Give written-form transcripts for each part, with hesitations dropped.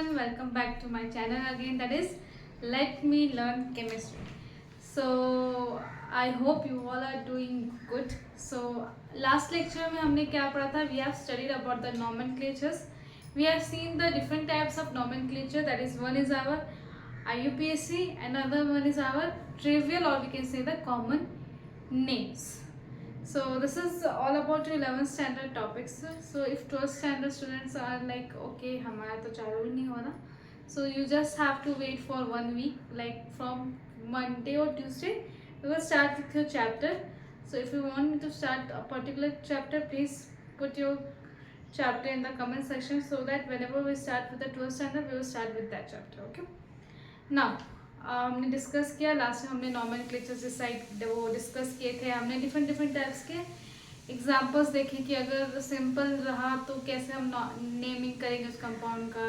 everyone, welcome back to my channel again, that is Let Me Learn Chemistry. So I hope you all are doing good. So last lecture में हमने क्या पढ़ा था? We have studied about the nomenclatures. We have seen the different types of nomenclature, that is one is our IUPAC, another one is our trivial, or we can say the common names. So this is all about your 11th standard topics. So if 12th standard students are like okay हमारा तो चालू ही नहीं हो रहा, so you just have to wait for 1 week, like from Monday or Tuesday we will start with your chapter. So if you want me to start a particular chapter, please put your chapter in the comment section, so that whenever we start with the 12th standard we will start with that chapter. Okay, now हमने discuss किया last में, हमने nomenclature decide वो discuss किए थे, हमने different different types के examples देखे कि अगर सिंपल रहा तो कैसे हम नेमिंग करेंगे उस कंपाउंड का.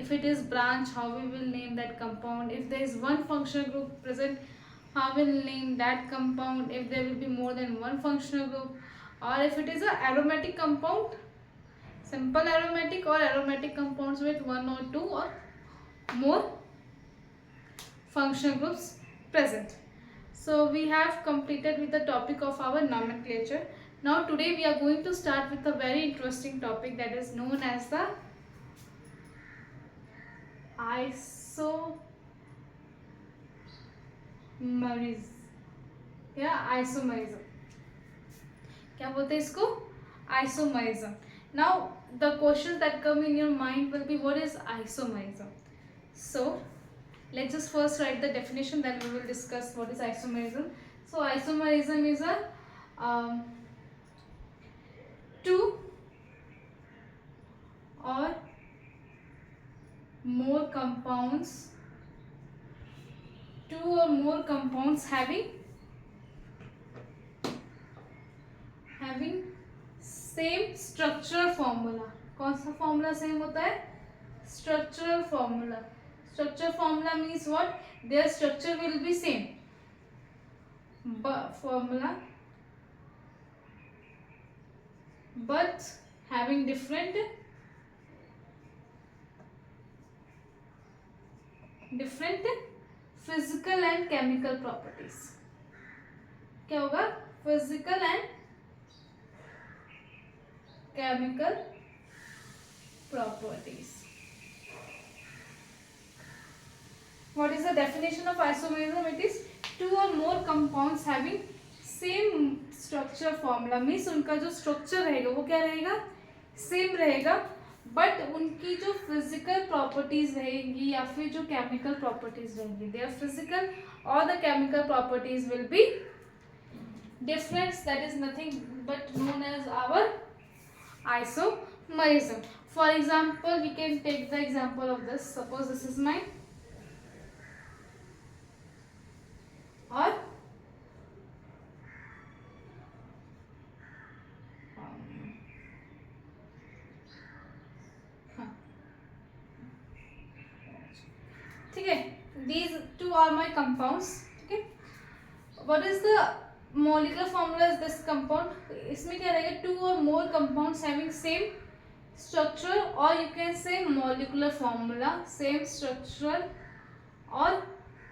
If it is branch, how we will name that compound. If there is one functional group present, how will name that compound. If there will be more than one functional group, or if it is a aromatic compound, simple aromatic or aromatic compounds with one or two or more functional groups present. So we have completed with the topic of our nomenclature. Now today we are going to start with a very interesting topic that is known as the isomerism. Isomerism. क्या बोलते हैं इसको? Isomerism. Now the questions that come in your mind will be, what is isomerism? So let's just first write the definition, then we will discuss what is isomerism. So isomerism is a two or more compounds having same structural formula. कौन सा formula same होता है? Structural formula. Structure formula means what? Their structure will be same. Formula, but having different physical and chemical properties. क्या होगा? Physical and chemical properties. What is the definition of isomerism? It is two or more compounds having same structure formula. Means उनका जो structure रहेगा वो क्या रहेगा? Same रहेगा, but उनकी जो physical properties रहेंगी या फिर जो chemical properties रहेंगी, their physical or the chemical properties will be different. That is nothing but known as our isomerism. For example, we can take the example of this. Suppose this is my और ठीक है, these two are my compounds. ठीक है, what is the molecular formula is this compound? इसमें क्या रहेगा? Two or more compounds having same structure, or you can say molecular formula, same structural or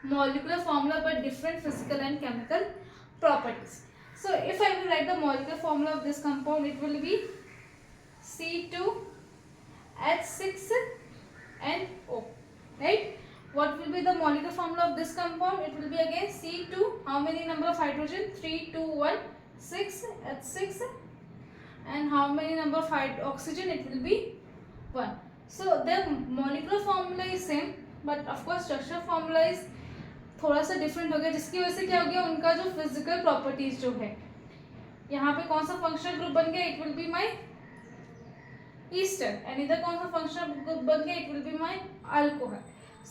molecular formula but different physical and chemical properties. So if I will write the molecular formula of this compound, it will be C2H6NO, right? What will be the molecular formula of this compound? It will be again C2, how many number of hydrogen? 3, 2, 1, 6, H6, and how many number of oxygen? It will be 1. So the molecular formula is same, but of course structural formula is थोड़ा सा different हो गया, जिसकी वजह से क्या हो गया? उनका जो फिजिकल प्रॉपर्टीज जो है, यहाँ पे कौन सा फंक्शनल ग्रुप बन गया? It will be my Easter, and इधर कौन सा फंक्शनल ग्रुप बन गया? It will be my alcohol.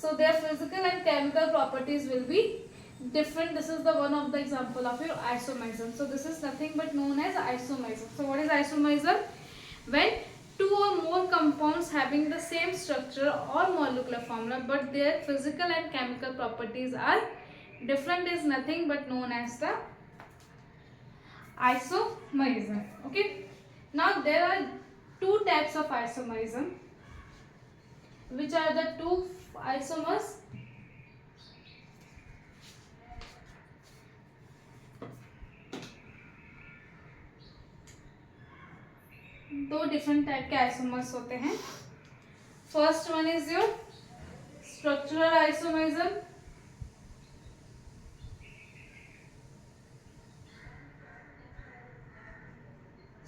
So their physical and chemical properties will be different. This is the one of the example of your isomerism. So this is nothing but known as isomerism. So what is isomerism? When two or more compounds having the same structure or molecular formula but their physical and chemical properties are different is nothing but known as the isomerism. Okay, now there are two types of isomerism. which are the two isomers दो different type के isomers होते हैं. First one is your structural isomerism.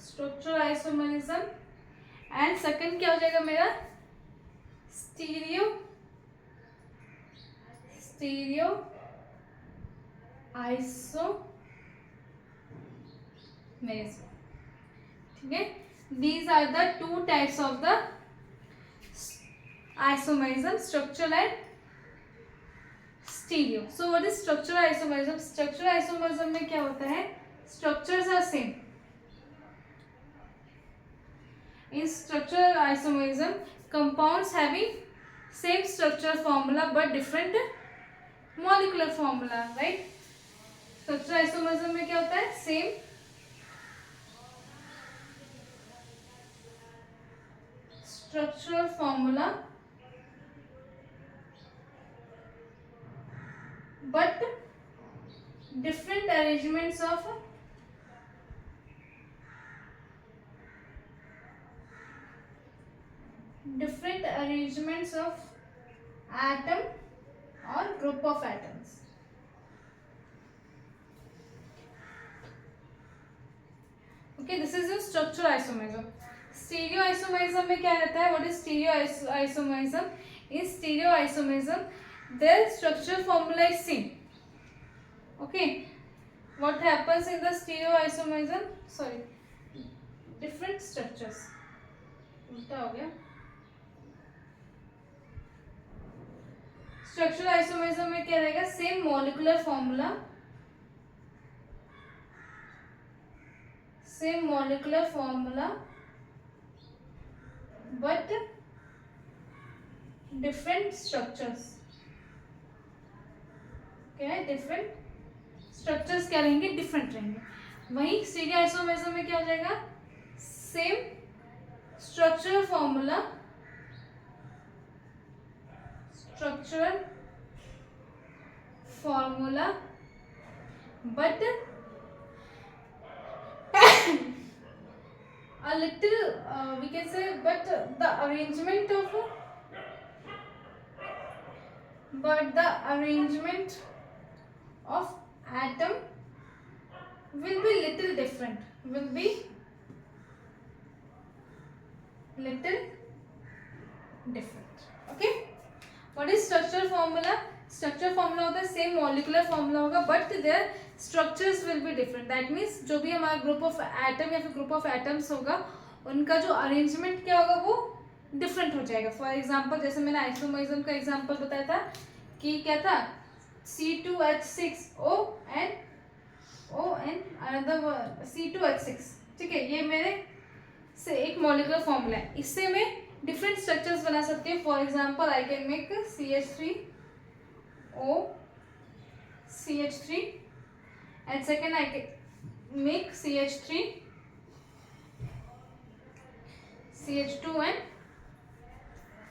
Structural isomerism. And second क्या हो जाएगा मेरा? Stereo isomerism. ठीक है. These are the two types of the isomerism, structural and stereo. So what is structural isomerism? Structural isomerism में क्या होता है? Structures are same. In structural isomerism, compounds having same structural formula but different molecular formula, right? Structural isomerism में क्या होता है? Same structural formula but different arrangements of atom or group of atoms. Okay, this is your structural isomerism. Stereo isomerism में क्या रहता है? What is stereo isomerism? In stereo isomerism their structural formula is same. Okay, what happens in the stereo isomerism? Sorry, different structures. उल्टा हो गया. Structural isomerism में क्या रहेगा? Same molecular formula, but different structures. क्या है? डिफरेंट स्ट्रक्चर्स क्या रहेंगे? डिफरेंट रहेंगे. वहीं स्टीरियो आइसोमेरिज्म में क्या हो जाएगा? Same structural formula, but a little we can say, but the arrangement of atom will be little different. Okay, what is structural formula? Structural formula होता है सेम मॉलिक्यूलर फॉर्मूला होगा but their structures will be different. That means जो भी हमारा group of atom या फिर group of atoms होगा उनका जो अरेंजमेंट क्या होगा वो डिफरेंट हो जाएगा. फॉर एग्जांपल जैसे मैंने आइसोमेरिज्म का एग्जांपल बताया था कि क्या था? C2H6O and another C2H6. ठीक है, ये मेरे से एक मॉलिक्यूलर फॉर्मूला है. इससे मैं डिफरेंट स्ट्रक्चर्स बना सकती हूँ. For example I can make CH3O CH3 and second I can make CH3 CH2 and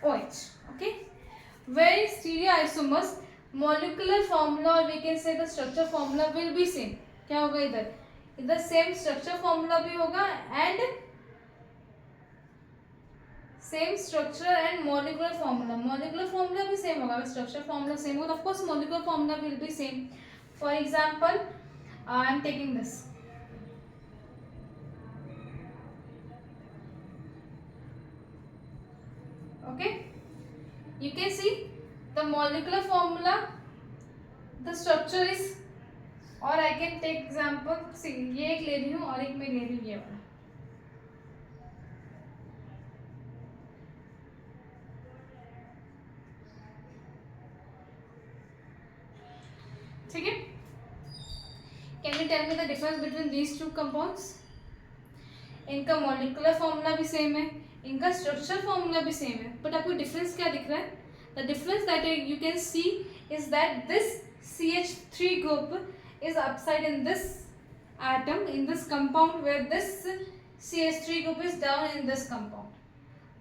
OH. Okay, where in stereoisomers molecular formula or we can say the structure formula will be same. क्या होगा? इधर same structure formula भी होगा and same structure and molecular formula भी same होगा. Structure formula same होगा, of course molecular formula will be same. For example I am taking this. Okay, you can see the molecular formula, the structure is, or I can take example. See, ये एक ले रही हूँ और एक मैं ले रही हूँ ये वाला. ठीक है. Can you tell me the difference between these two compounds? इनका मॉलिक्यूलर फॉर्मूला भी सेम है, इनका स्ट्रक्चर फॉर्मूला भी सेम है, बट आपको डिफरेंस क्या दिख रहा है? The difference that you can see is that this CH3 group is upside in this atom, in this compound, where this CH3 group is down in this compound.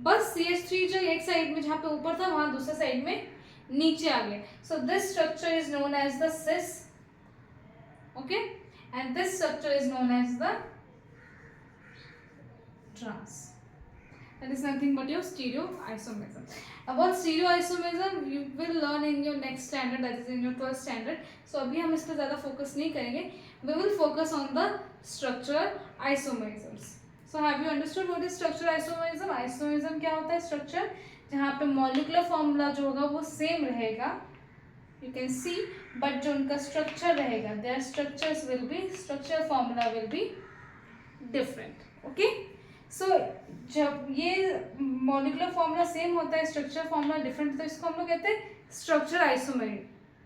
बस CH3 जो एक side में जहाँ पे ऊपर था वहां दूसरे साइड में नीचे आ गया. So this structure is known as the cis. Okay, and this structure is known as the trans. That is nothing but your stereoisomerism. About stereoisomerism you will learn in your next standard, that is in your 12th standard. So अभी हम इस पर ज़्यादा focus नहीं करेंगे. We will focus on the structural isomerisms. So have you understood what is structural isomerism? Isomerism क्या होता है? Structure जहाँ पे molecular formula जो होगा वो same रहेगा. You can see, but जो उनका structure रहेगा, their structure formula will be different. Okay? सो जब ये मॉलिकुलर फॉर्मूला सेम होता है, स्ट्रक्चर फॉर्मूला डिफरेंट, तो इसको हम लोग कहते हैं स्ट्रक्चर आइसोमर.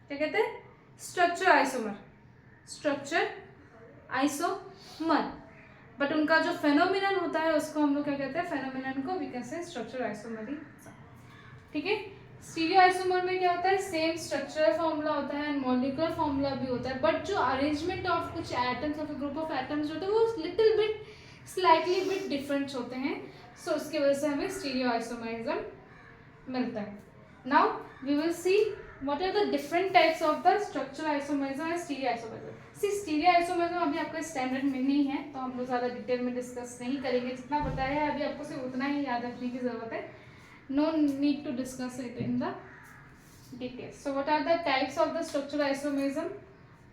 क्या कहते हैं? Structure isomer. Structure isomer. But उनका जो फेनोमिनन होता है उसको हम लोग क्या कहते हैं? फेनोमिनन को वी कैन से स्ट्रक्चर आइसोमरी. ठीक है. स्टीरियो आइसोमर में क्या होता है? सेम स्ट्रक्चरल फॉर्मूला होता है एंड मॉलिकुलर फॉर्मूला भी होता है, बट जो अरेंजमेंट ऑफ कुछ atoms of group of atoms होते हैं वो little bit slightly bit different होते हैं. सो उसकी वजह से हमें स्टीरियो आइसोमरिज्म मिलता है. Now we will see what are the different types of the structural isomerism and stereo isomerism. See stereo isomerism अभी आपका स्टैंडर्ड में नहीं है तो हम लोग ज़्यादा डिटेल में डिस्कस नहीं करेंगे. जितना बताया है अभी आपको सिर्फ उतना ही याद रखने की ज़रूरत है. No need to discuss it in the details. So what are the types of the structural isomerism?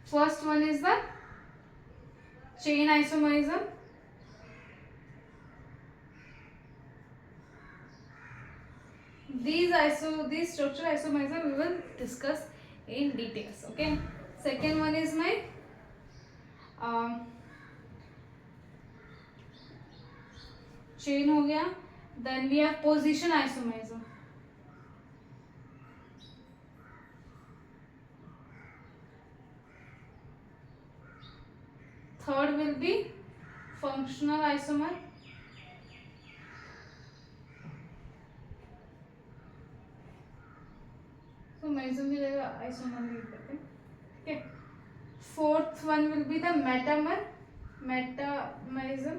First one is the chain isomerism. These structural isomerism we will discuss in details. Okay. Second one is my chain हो गया. Then we have position isomerism. Third will be functional isomer. So merism की जगह isomer use करते हैं. Okay. Fourth one will be the metamerism.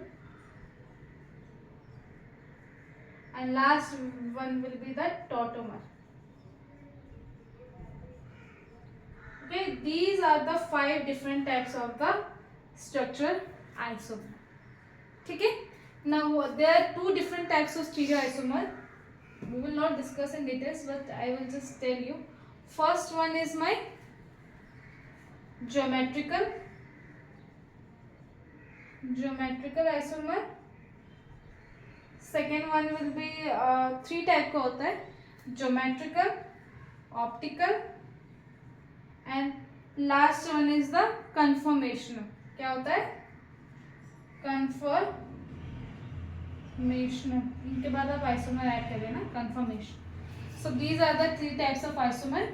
And last one will be the tautomer. Okay, these are the 5 different types of the structural isomer. ठीक है. Now there are 2 different types of stereoisomer. We will not discuss in details, but I will just tell you. First one is my geometrical isomer. Second one will be 3 type का होता है. Geometrical, optical and last one is the conformational. क्या होता है? conformational. इनके बाद आप isomer add कर देना. conformation. So these are the 3 types of isomer.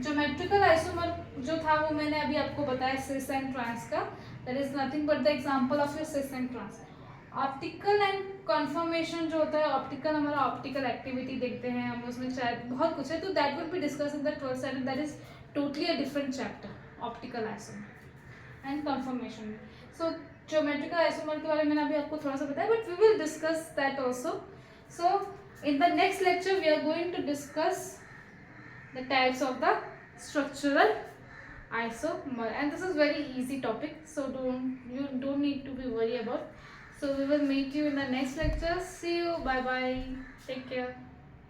Geometrical isomer जो था वो मैंने अभी आपको बताया cis and trans का. That is nothing but the example of your cis and trans. Optical and conformation जो होता है, ऑप्टिकल हमारा ऑप्टिकल एक्टिविटी देखते हैं हम, उसमें शायद बहुत कुछ है, तो that will be discuss in the 12th standard. That is totally a different chapter, optical isomer and conformation. So geometrical isomer के बारे में मैंने अभी आपको थोड़ा सा बताया, but we will discuss that also. So in the next lecture we are going to discuss the types of the structural isomer, and this is very easy topic, so you don't need to be worried about. So we will meet you in the next lecture. See you. Bye bye. Take care.